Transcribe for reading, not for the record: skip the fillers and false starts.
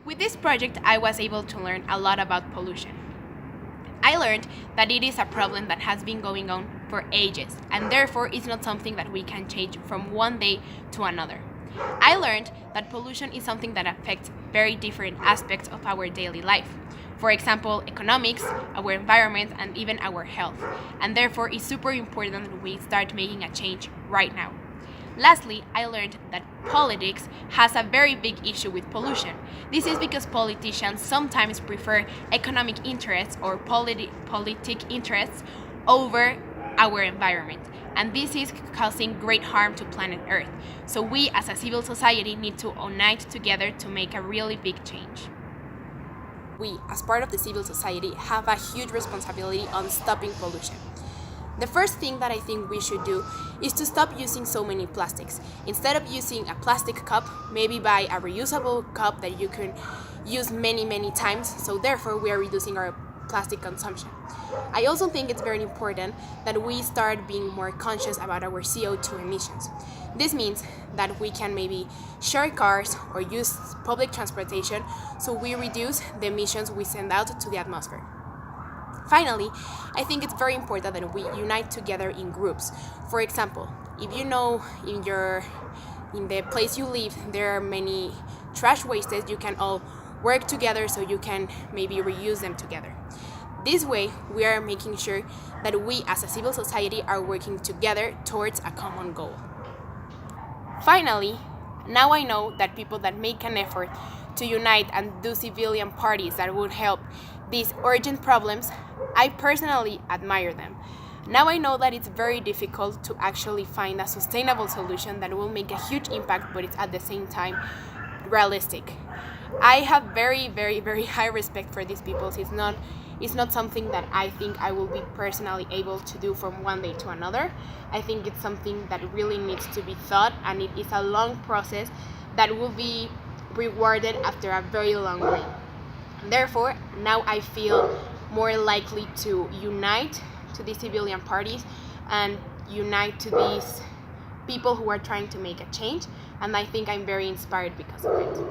With this project, I was able to learn a lot about pollution. I learned that it is a problem that has been going on for ages, and therefore is not something that we can change from one day to another. I learned that pollution is something that affects very different aspects of our daily life. For example, economics, our environment, and even our health, and therefore it's super important that we start making a change right now. Lastly, I learned that politics has a very big issue with pollution. This is because politicians sometimes prefer economic interests or politic interests over our environment, and this is causing great harm to planet Earth. So we as a civil society need to unite together to make a really big change. We, as part of the civil society, have a huge responsibility on stopping pollution. The first thing that I think we should do is to stop using so many plastics. Instead of using a plastic cup, maybe buy a reusable cup that you can use many times, so therefore we are reducing our plastic consumption. I also think it's very important that we start being more conscious about our CO2 emissions. This means that we can maybe share cars or use public transportation so we reduce the emissions we send out to the atmosphere. Finally, I think it's very important that we unite together in groups. For example, if you know in the place you live there are many trash wastes, you can all work together so you can maybe reuse them together. This way, we are making sure that we as a civil society are working together towards a common goal. Finally, now I know that people that make an effort to unite and do civilian parties that would help these urgent problems, I personally admire them. Now I know that it's very difficult to actually find a sustainable solution that will make a huge impact, but it's at the same time realistic. I have very high respect for these people. It's not something that I think I will be personally able to do from one day to another. I think it's something that really needs to be thought, and it is a long process that will be rewarded after a very long way. Therefore, now I feel more likely to unite to these civilian parties and unite to these people who are trying to make a change, and I think I'm very inspired because of it.